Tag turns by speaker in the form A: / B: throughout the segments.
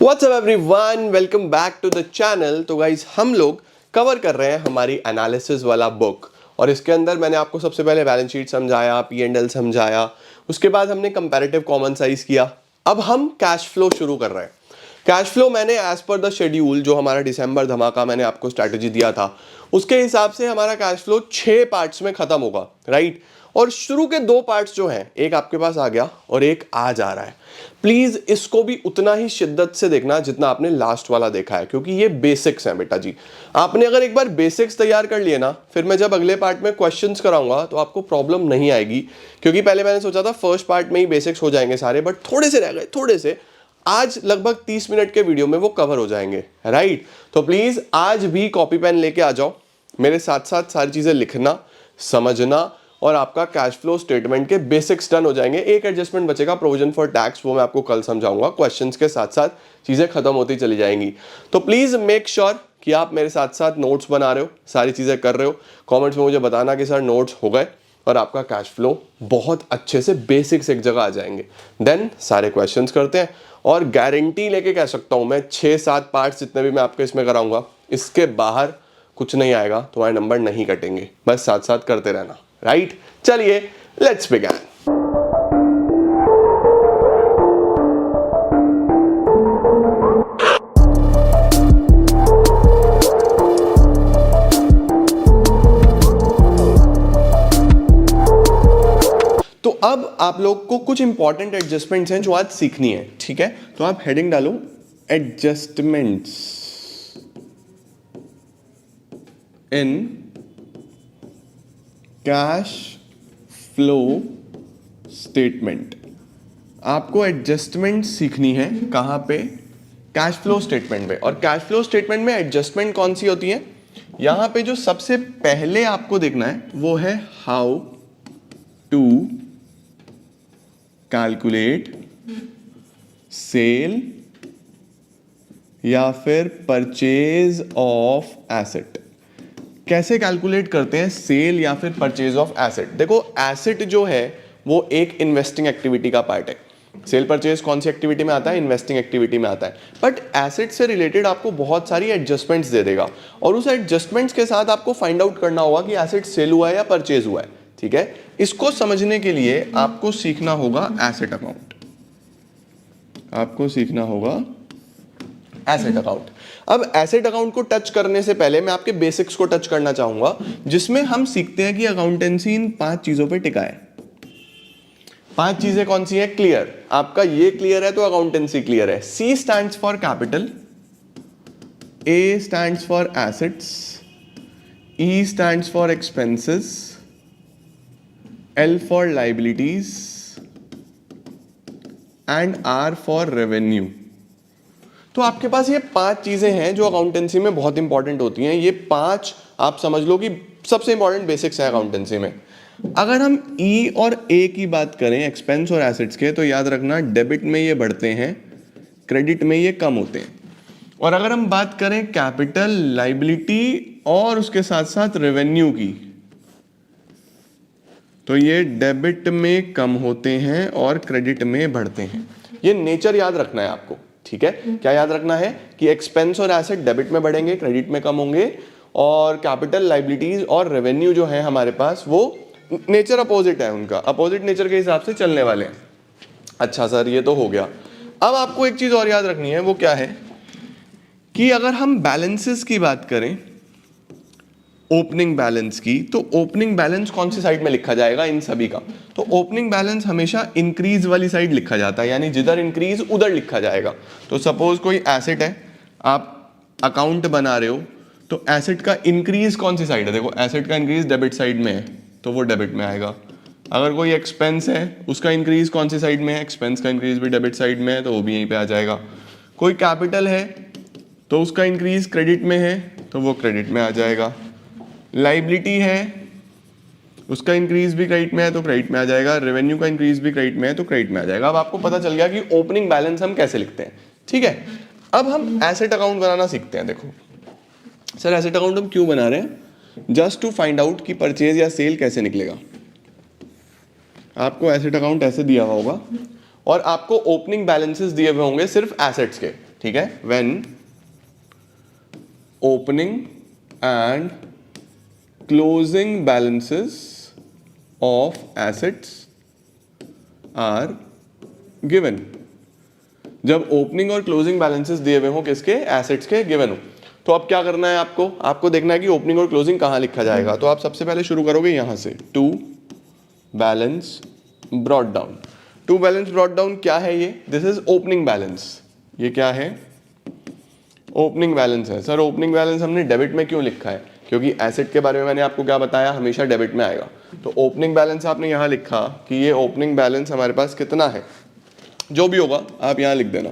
A: WhatsApp everyone, welcome back to the channel. तो guys हम लोग कवर कर रहे हैं हमारी एनालिसिस वाला बुक और इसके अंदर मैंने आपको सबसे पहले बैलेंस शीट समझाया, P&L समझाया, उसके बाद हमने कंपैरेटिव कॉमन साइज किया। अब हम कैश फ्लो शुरू कर रहे हैं। कैश फ्लो मैंने एज पर द शेड्यूल जो हमारा दिसंबर धमाका मैंने आपको स्ट्रैटेजी दिया था उसके हिसाब से हमारा कैश फ्लो 6 पार्ट्स में खत्म होगा, राइट। और शुरू के 2 पार्ट्स जो हैं, एक आपके पास आ गया और एक आ जा रहा है। प्लीज इसको भी उतना ही शिद्दत से देखना जितना आपने लास्ट वाला देखा है, क्योंकि ये बेसिक्स हैं बेटा जी। आपने अगर एक बार बेसिक्स तैयार कर लिए ना, फिर मैं जब अगले पार्ट में क्वेश्चंस कराऊंगा तो आपको प्रॉब्लम नहीं आएगी। क्योंकि पहले मैंने सोचा था फर्स्ट पार्ट में ही बेसिक्स हो जाएंगे सारे, बट थोड़े से रह गए, थोड़े से। आज लगभग 30 मिनट के वीडियो में वो कवर हो जाएंगे, राइट। तो प्लीज आज भी कॉपी पेन लेके आ जाओ, मेरे साथ साथ सारी चीजें लिखना, समझना, और आपका कैश फ्लो स्टेटमेंट के बेसिक्स डन हो जाएंगे। एक एडजस्टमेंट बचेगा, प्रोविजन फॉर टैक्स, वो मैं आपको कल समझाऊंगा। क्वेश्चंस के साथ साथ चीजें खत्म होती चली जाएंगी। तो प्लीज मेक श्योर कि आप मेरे साथ साथ नोट्स बना रहे हो, सारी चीजें कर रहे हो। कमेंट्स में मुझे बताना कि सर नोट्स हो गए और आपका कैश फ्लो बहुत अच्छे से बेसिक्स एक जगह आ जाएंगे। देन सारे क्वेश्चंस करते हैं और गारंटी लेके कह सकता हूं मैं 6-7 पार्ट्स जितने भी मैं आपको इसमें कराऊंगा, इसके बाहर कुछ नहीं आएगा, तुम्हारे नंबर नहीं कटेंगे। बस साथ साथ करते रहना, राइट। चलिए लेट्स बिगिन। तो अब आप लोग को कुछ इंपॉर्टेंट एडजस्टमेंट्स हैं जो आज सीखनी है, ठीक है। तो आप हेडिंग डालो adjustments in cash flow statement. आपको एडजस्टमेंट सीखनी है कहां पे? कैश फ्लो स्टेटमेंट में। और कैश फ्लो स्टेटमेंट में एडजस्टमेंट कौन सी होती है? यहां पे जो सबसे पहले आपको देखना है वो है हाउ टू कैलकुलेट सेल या फिर परचेज ऑफ एसेट। कैसे कैलकुलेट करते हैं सेल या फिर परचेज ऑफ एसेट? देखो, एसेट जो है वो एक इन्वेस्टिंग एक्टिविटी का पार्ट है। सेल परचेज कौन सी एक्टिविटी में आता है? इन्वेस्टिंग एक्टिविटी में आता है। बट एसेट से रिलेटेड आपको बहुत सारी एडजस्टमेंट्स दे देगा और उस एडजस्टमेंट्स के साथ आपको फाइंड आउट करना होगा कि एसेट सेल हुआ है या परचेज हुआ है, ठीक है। इसको समझने के लिए आपको सीखना होगा एसेट अकाउंट। आपको सीखना होगा एसेट अकाउंट। अब एसेट अकाउंट को टच करने से पहले मैं आपके बेसिक्स को टच करना चाहूंगा, जिसमें हम सीखते हैं कि अकाउंटेंसी इन 5 चीजों पे टिका है। 5 चीजें कौन सी है? क्लियर। आपका ये क्लियर है तो अकाउंटेंसी क्लियर है। C stands for capital, A stands for assets, E stands for expenses, L for liabilities and R for revenue. तो आपके पास ये 5 चीजें हैं जो अकाउंटेंसी में बहुत इंपॉर्टेंट होती हैं। ये 5 आप समझ लो कि सबसे इंपॉर्टेंट बेसिक्स हैं अकाउंटेंसी में। अगर हम ई और ए की बात करें, एक्सपेंस और एसेट्स के, तो याद रखना डेबिट में ये बढ़ते हैं, क्रेडिट में ये कम होते हैं। और अगर हम बात करें कैपिटल, लाइबिलिटी और उसके साथ साथ रेवेन्यू की, तो ये डेबिट में कम होते हैं और क्रेडिट में बढ़ते हैं। ये नेचर याद रखना है आपको, ठीक है। क्या याद रखना है? कि एक्सपेंस और एसेट डेबिट में बढ़ेंगे, क्रेडिट में कम होंगे, और कैपिटल, लाइबिलिटीज और रेवेन्यू जो है हमारे पास वो नेचर अपोजिट है, उनका अपोजिट नेचर के हिसाब से चलने वाले हैं। अच्छा सर, ये तो हो गया। अब आपको एक चीज और याद रखनी है, वो क्या है कि अगर हम बैलेंसेस की बात करें, ओपनिंग बैलेंस की, तो ओपनिंग बैलेंस कौन सी साइड में लिखा जाएगा इन सभी का? तो ओपनिंग बैलेंस हमेशा इंक्रीज वाली साइड लिखा जाता है, यानी जिधर इंक्रीज उधर लिखा जाएगा। तो सपोज कोई एसेट है, आप अकाउंट बना रहे हो, तो एसेट का इंक्रीज कौन सी साइड है? देखो, एसेट का इंक्रीज डेबिट साइड में है तो वो डेबिट में आएगा। अगर कोई एक्सपेंस है, उसका इंक्रीज कौन सी साइड में है? एक्सपेंस का इंक्रीज भी डेबिट साइड में है तो वो भी यहीं पे आ जाएगा। कोई कैपिटल है तो उसका इंक्रीज क्रेडिट में है तो वो क्रेडिट में आ जाएगा। लाइबिलिटी है, उसका इंक्रीज भी क्रेडिट में है तो क्रेडिट में आ जाएगा। रेवेन्यू का इंक्रीज भी क्रेडिट में है तो क्रेडिट में आ जाएगा। अब आपको पता चल गया कि ओपनिंग बैलेंस हम कैसे लिखते हैं, ठीक है। अब हम एसेट अकाउंट बनाना सीखते हैं। देखो सर, एसेट अकाउंट हम क्यों बना रहे हैं? जस्ट टू फाइंड आउट कि परचेज या सेल कैसे निकलेगा। आपको एसेट अकाउंट ऐसे दिया हुआ होगा और आपको ओपनिंग बैलेंसेस दिए हुए होंगे सिर्फ एसेट्स के, ठीक है, when opening and closing balances of assets are given. जब ओपनिंग और क्लोजिंग बैलेंसेस दिए हुए हो किसके, एसेट्स के, गिवन हो, तो अब क्या करना है आपको देखना है कि ओपनिंग और क्लोजिंग कहां लिखा जाएगा। तो आप सबसे पहले शुरू करोगे यहां से, to balance brought down. To balance brought down क्या है ये, दिस इज ओपनिंग बैलेंस। ये क्या है, ओपनिंग बैलेंस है। सर ओपनिंग बैलेंस हमने डेबिट में क्यों लिखा है, क्योंकि एसेट के बारे में मैंने आपको क्या बताया, हमेशा डेबिट में आएगा। तो ओपनिंग बैलेंस आपने यहां लिखा कि ये ओपनिंग बैलेंस हमारे पास कितना है, जो भी होगा आप यहां लिख देना।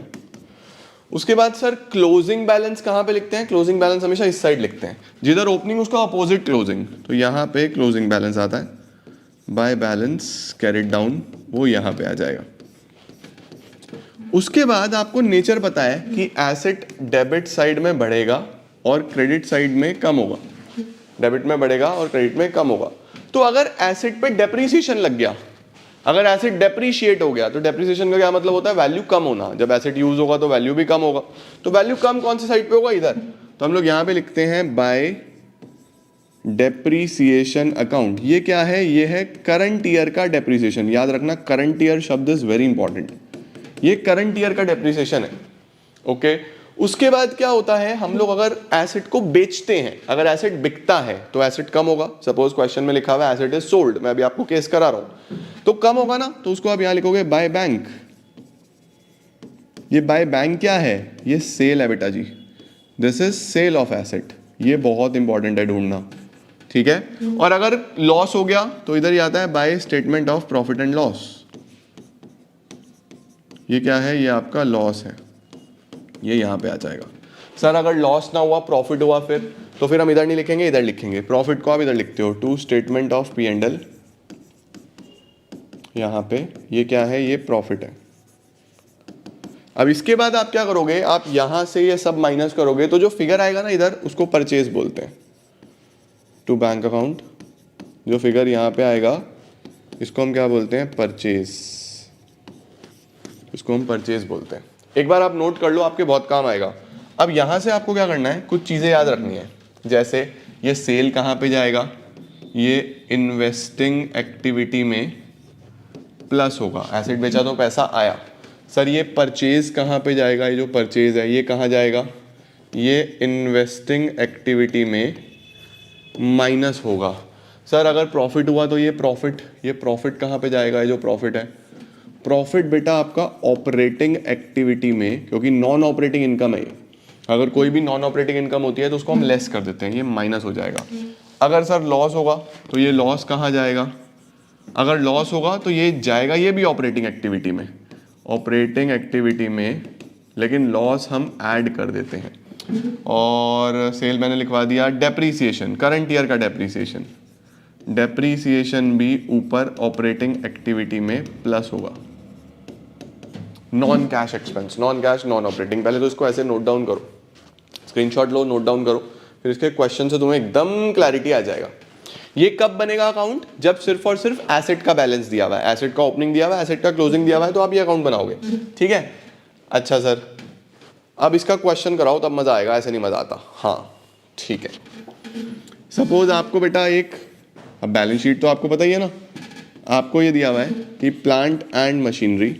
A: उसके बाद सर क्लोजिंग बैलेंस कहां पे लिखते हैं, क्लोजिंग बैलेंस हमेशा इस साइड लिखते हैं, जिधर ओपनिंग उसका अपोजिट क्लोजिंग। तो यहां पे क्लोजिंग बैलेंस आता है, बाय बैलेंस कैरिड डाउन, वो यहां पे आ जाएगा। उसके बाद आपको नेचर पता है कि एसेट डेबिट साइड में बढ़ेगा और क्रेडिट साइड में कम होगा, डेबिट में बढ़ेगा और क्रेडिट में कम होगा। तो अगर एसेट पे डेप्रीसिएशन लग गया, अगर एसेट डेप्रीशिएट हो गया, तो डेप्रीसिएशन का क्या मतलब होता है, वैल्यू कम होना। जब एसेट यूज होगा तो वैल्यू भी कम होगा। तो वैल्यू कम कौन सी साइड पे होगा, इधर। तो हम लोग यहां पे लिखते हैं बाय डेप्रीसिएशन अकाउंट। ये क्या है, ये है करंट ईयर का डेप्रीसिएशन। याद रखना करंट ईयर शब्द इज वेरी इंपॉर्टेंट, ये करंट ईयर का डेप्रीसिएशन है। ओके, उसके बाद क्या होता है, हम लोग अगर एसेट को बेचते हैं, अगर एसेट बिकता है तो एसेट कम होगा। सपोज क्वेश्चन में लिखा हुआ है एसेट इज सोल्ड, मैं अभी आपको केस करा रहा हूं, तो कम होगा ना, तो उसको आप यहां लिखोगे बाय बैंक। ये बाय बैंक क्या है, ये सेल है बेटा जी, this is sale of asset. ये बहुत इंपॉर्टेंट है ढूंढना, ठीक है। और अगर लॉस हो गया तो इधर ही आता है bye statement of profit and loss. ये क्या है, ये आपका लॉस है, ये यहां पे आ जाएगा। सर अगर लॉस ना हुआ, प्रॉफिट हुआ, फिर हम इधर नहीं लिखेंगे, इधर लिखेंगे। प्रॉफिट को आप इधर लिखते हो, to statement of P and L, यहां पे ये क्या है, ये प्रॉफिट है। अब इसके बाद आप क्या करोगे, आप यहां से ये सब माइनस करोगे, तो जो फिगर आएगा ना इधर, उसको परचेज बोलते हैं, टू बैंक अकाउंट। जो फिगर यहां पे आएगा इसको हम क्या बोलते हैं, परचेज। इसको हम परचेज बोलते हैं। एक बार आप नोट कर लो, आपके बहुत काम आएगा। अब यहां से आपको क्या करना है, कुछ चीजें याद रखनी है। जैसे ये सेल कहां पे जाएगा, ये इन्वेस्टिंग एक्टिविटी में प्लस होगा, एसेट बेचा तो पैसा आया। सर ये परचेज कहां पे जाएगा, ये जो परचेज है ये कहां जाएगा, ये इन्वेस्टिंग एक्टिविटी में माइनस होगा। सर अगर प्रॉफिट हुआ तो ये प्रॉफिट कहां पे जाएगा, ये जो प्रॉफिट है, प्रॉफिट बेटा आपका ऑपरेटिंग एक्टिविटी में, क्योंकि नॉन ऑपरेटिंग इनकम है। अगर कोई भी नॉन ऑपरेटिंग इनकम होती है तो उसको हम लेस कर देते हैं, ये माइनस हो जाएगा। अगर सर लॉस होगा तो ये लॉस कहाँ जाएगा, अगर लॉस होगा तो ये जाएगा, ये भी ऑपरेटिंग एक्टिविटी में, ऑपरेटिंग एक्टिविटी में, लेकिन लॉस हम ऐड कर देते हैं। और सेल मैंने लिखवा दिया। डेप्रीसिएशन, करंट ईयर का डेप्रीसिएशन, डेप्रीसिएशन भी ऊपर ऑपरेटिंग एक्टिविटी में प्लस होगा। Non cash expense, non cash non operating, पहले तो इसको ऐसे नोट डाउन करो, स्क्रीनशॉट लो, नोट डाउन करो, फिर इसके क्वेश्चन से तुम्हें एकदम क्लैरिटी आ जाएगा। ये कब बनेगा अकाउंट, जब सिर्फ और सिर्फ एसेट का बैलेंस दिया हुआ है, एसेट का ओपनिंग दिया हुआ है, एसेट का क्लोजिंग दिया हुआ है, तो आप ये अकाउंट बनाओगे, ठीक है। अच्छा सर अब इसका क्वेश्चन कराओ तब मजा आएगा, ऐसे नहीं मजा आता। हाँ ठीक है, सपोज आपको बेटा एक, अब बैलेंस शीट तो आपको पता ही है ना, आपको ये दिया हुआ है कि plant and machinery,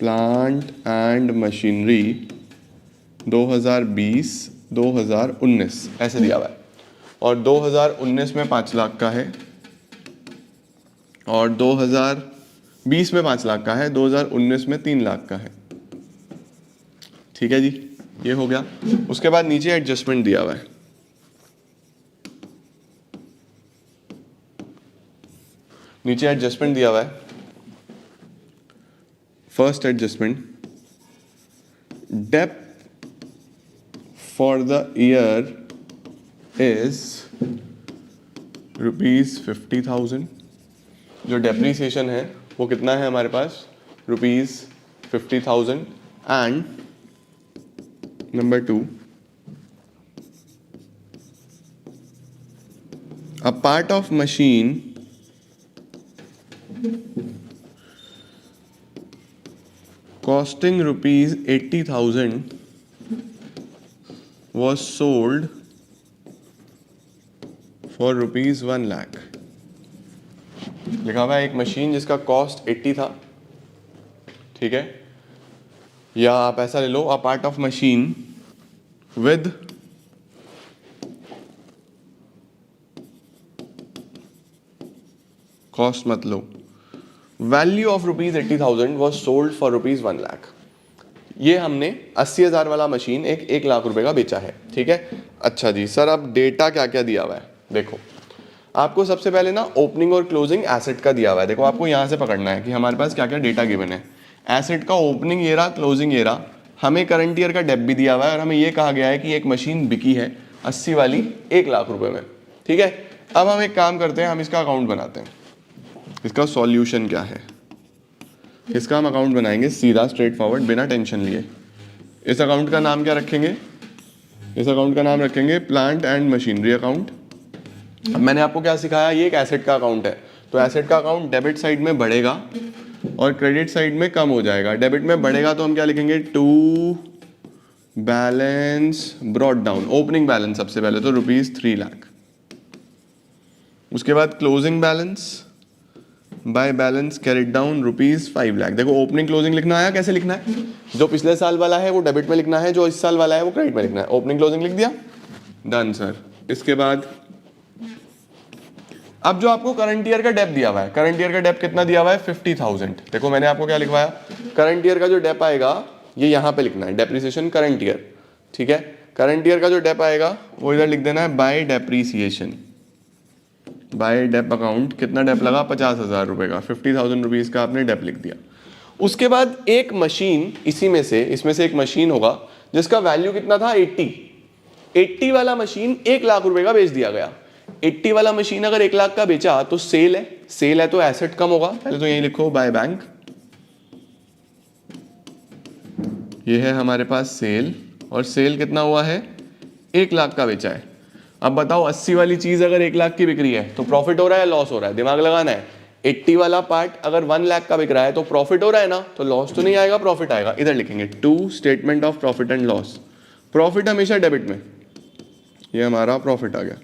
A: plant and machinery 2020-2019 ऐसे दिया हुआ है, और 2019 में 5 लाख का है, और 2020 में 5 लाख का है, 2019 में 3 लाख का है, ठीक है जी, ये हो गया। उसके बाद नीचे एडजस्टमेंट दिया हुआ है, नीचे एडजस्टमेंट दिया हुआ है। First adjustment, depth for the year is ₹50,000। जो डेप्रीसिएशन है वो कितना है हमारे पास, ₹50,000। And number 2, a part of machine costing rupees 80,000 was sold for rupees 1 lakh। लिखा हुआ है एक मशीन जिसका कॉस्ट 80 था, ठीक है, या आप ऐसा ले लो, a part of machine with cost मत लो, value of rupees 80,000 was sold for rupees 1 lakh. ये हमने 80,000 वाला मशीन 1 लाख रुपए का बेचा है, ठीक है। अच्छा जी सर, अब डेटा क्या क्या दिया हुआ है, देखो आपको सबसे पहले ना ओपनिंग और क्लोजिंग एसेट का दिया हुआ है। देखो आपको यहाँ से पकड़ना है कि हमारे पास क्या क्या डेटा गिवन है। एसेट का ओपनिंग ये रहा, क्लोजिंग ये रहा, हमें करंट ईयर का डेप भी दिया हुआ है और हमें ये कहा गया है कि एक मशीन बिकी है 80 वाली 1 लाख रुपए में, ठीक है। अब हम एक काम करते हैं, हम इसका अकाउंट बनाते हैं। इसका सॉल्यूशन क्या है, इसका हम अकाउंट बनाएंगे सीधा स्ट्रेट फॉरवर्ड बिना टेंशन लिए। इस अकाउंट का नाम क्या रखेंगे, इस अकाउंट का नाम रखेंगे प्लांट एंड मशीनरी अकाउंट। अब मैंने आपको क्या सिखाया, ये एक एसेट का अकाउंट है, तो एसेट का अकाउंट डेबिट साइड में बढ़ेगा और क्रेडिट साइड में कम हो जाएगा। डेबिट में बढ़ेगा तो हम क्या लिखेंगे, to balance brought down, opening balance सबसे पहले तो रुपीज 3 लाख, उसके बाद closing balance by balance carried down rupees 5 lakh. देखो ओपनिंग क्लोजिंग लिखना आया, कैसे लिखना है, जो पिछले साल वाला है वो डेबिट में लिखना है, जो इस साल वाला है वो क्रेडिट में लिखना है। ओपनिंग क्लोजिंग लिख दिया, डन सर। इसके बाद अब जो आपको करंट ईयर का डेप दिया हुआ है, करंट ईयर का डेप कितना दिया हुआ है, 50,000। देखो मैंने आपको क्या लिखवाया, करंट ईयर का जो डेप आएगा ये यहाँ पे लिखना है, डेप्रिसिएशन करंट ईयर, ठीक है। करंट ईयर का जो डेप आएगा वो इधर लिख देना है by depreciation, by dep account. कितना डेप लगा, 50,000 रुपए का, 50,000 रुपीज का आपने डेप लिख दिया। उसके बाद एक मशीन, इसमें से एक मशीन होगा जिसका वैल्यू कितना था, 80 वाला मशीन 1 लाख रुपए का बेच दिया गया। 80 वाला मशीन अगर 1 लाख का बेचा तो सेल है तो एसेट कम होगा, पहले तो यही लिखो बाय बैंक, ये है हमारे पास सेल, और सेल कितना हुआ है, 1 लाख का बेचा है। अब बताओ 80 वाली चीज अगर 1 लाख की बिक रही है तो प्रॉफिट हो रहा है, लॉस हो रहा है, दिमाग लगाना है। 80 वाला पार्ट अगर 1 लाख का बिक रहा है तो प्रॉफिट हो रहा है ना, तो लॉस तो नहीं आएगा, प्रॉफिट आएगा। इधर लिखेंगे to statement of profit and loss. Profit हमेशा डेबिट में, ये हमारा प्रॉफिट आ गया।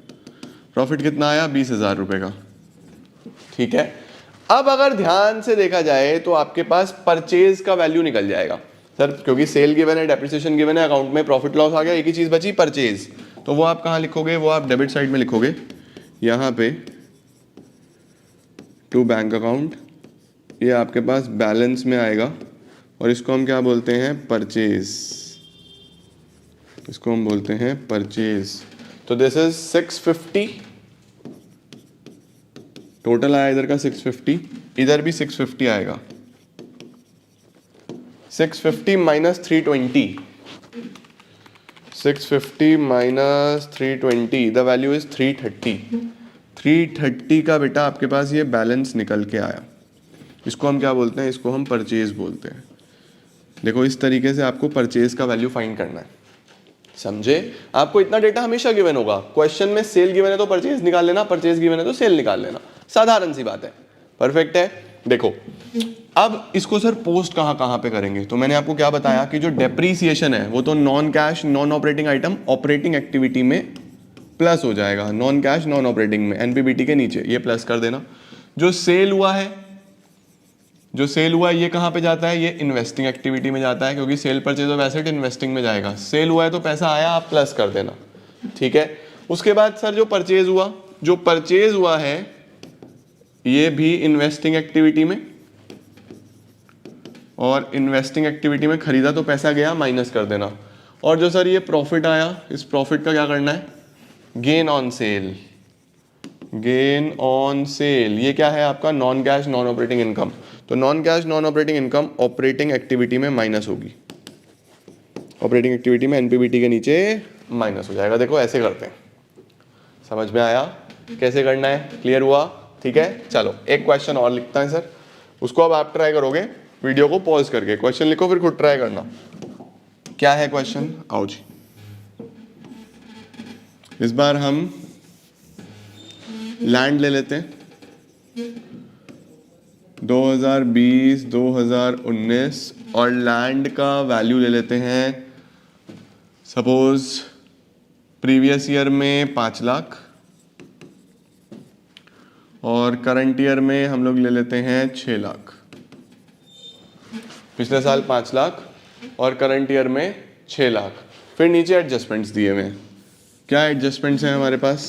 A: प्रॉफिट कितना आया, 20,000 रुपए का, ठीक है। अब अगर ध्यान से देखा जाए तो आपके पास परचेज का वैल्यू निकल जाएगा सर, क्योंकि सेल गिवन है, डेप्रिसिएशन गिवन है, अकाउंट में प्रॉफिट लॉस आ गया, एक ही चीज बची परचेज। तो वो आप कहाँ लिखोगे, वो आप डेबिट साइड में लिखोगे, यहाँ पे टू बैंक अकाउंट, ये आपके पास बैलेंस में आएगा और इसको हम क्या बोलते हैं, परचेज, इसको हम बोलते हैं परचेज। तो दिस इज 650, टोटल आया इधर का 650, इधर भी 650 आएगा, 650 minus 320, 650 minus 320, the value is 330। 330 का बेटा आपके पास ये बैलेंस निकल के आया, इसको हम क्या बोलते हैं, इसको हम परचेज बोलते हैं। देखो इस तरीके से आपको परचेज का वैल्यू फाइंड करना है, समझे। आपको इतना डेटा हमेशा गिवन होगा, क्वेश्चन में सेल गिवन है तो परचेज निकाल लेना, परचेज गिवन है तो सेल निकाल लेना, साधारण सी बात है, परफेक्ट है। देखो अब इसको सर पोस्ट कहाँ पे करेंगे, तो मैंने आपको क्या बताया कि जो डेप्रीसिएशन है वो तो non cash non operating item operating activity में प्लस हो जाएगा, नॉन कैश नॉन ऑपरेटिंग में, एनपीबीटी के नीचे ये प्लस कर देना। जो सेल हुआ है, जो सेल हुआ है ये कहाँ पे जाता है, ये इन्वेस्टिंग एक्टिविटी में जाता है, क्योंकि cell purchase of asset investing में जाएगा। सेल हुआ है तो पैसा आया, आप प्लस कर देना, ठीक है। उसके बाद सर जो परचेज हुआ, जो परचेज हुआ है ये भी इन्वेस्टिंग एक्टिविटी में, और इन्वेस्टिंग एक्टिविटी में खरीदा तो पैसा गया, माइनस कर देना। और जो सर ये प्रॉफिट आया, इस प्रॉफिट का क्या करना है, gain on sale, gain on sale, ये क्या है आपका non cash non operating income. तो non cash non operating income operating activity में माइनस होगी, ऑपरेटिंग एक्टिविटी में एनपीबीटी के नीचे माइनस हो जाएगा। देखो ऐसे करते हैं, समझ में आया कैसे करना है, क्लियर हुआ, ठीक है। चलो एक क्वेश्चन और लिखता है सर, उसको अब आप ट्राई करोगे, वीडियो को पॉज करके क्वेश्चन लिखो, फिर खुद ट्राई करना। क्या है क्वेश्चन, आओ जी। इस बार हम लैंड ले लेते हैं, 2020, 2019 और लैंड का वैल्यू ले लेते हैं, सपोज प्रीवियस ईयर में 5 लाख और करंट ईयर में हम लोग ले लेते हैं 6 लाख। पिछले साल 5 लाख और करंट ईयर में 6 लाख। फिर नीचे एडजस्टमेंट्स दिए हुए हैं। क्या एडजस्टमेंट्स हैं हमारे पास?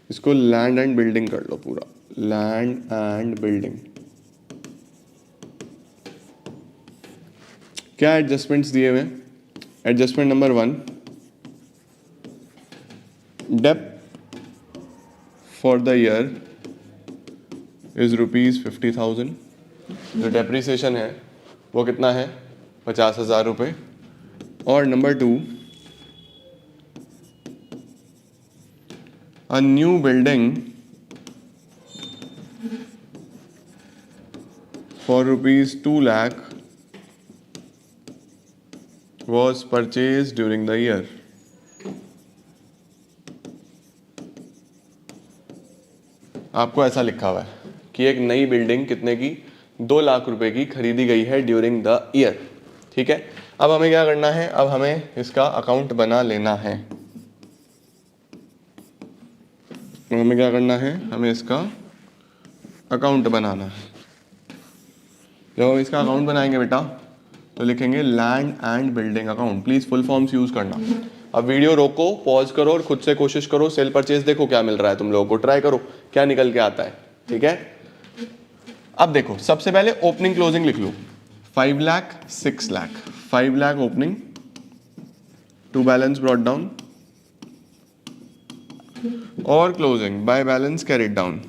A: इसको लैंड एंड बिल्डिंग कर लो पूरा, लैंड एंड बिल्डिंग। क्या एडजस्टमेंट्स दिए हुए हैं? Adjustment number 1, depth for the year is ₹50,000। जो डेप्रिसिएशन है वो कितना है? 50,000 रुपये। और number 2, a new building for ₹2 lakh was purchased during the year। आपको ऐसा लिखा हुआ है कि एक नई बिल्डिंग कितने की? 2 लाख रुपए की खरीदी गई है ड्यूरिंग द ईयर। ठीक है, अब हमें क्या करना है? अब हमें इसका अकाउंट बना लेना है। हमें क्या करना है? हमें इसका अकाउंट बनाना है। जब हम इसका अकाउंट बनाएंगे बेटा तो लिखेंगे land and building account. Please full forms use करना। अब वीडियो रोको, पॉज करो और खुद से कोशिश करो। सेल परचेज देखो क्या मिल रहा है तुम लोगों को, ट्राई करो क्या निकल के आता है। ठीक है, अब देखो सबसे पहले ओपनिंग क्लोजिंग लिख लो। 5 lakh 6 lakh, 5 lakh opening to balance brought down और closing by balance carried down,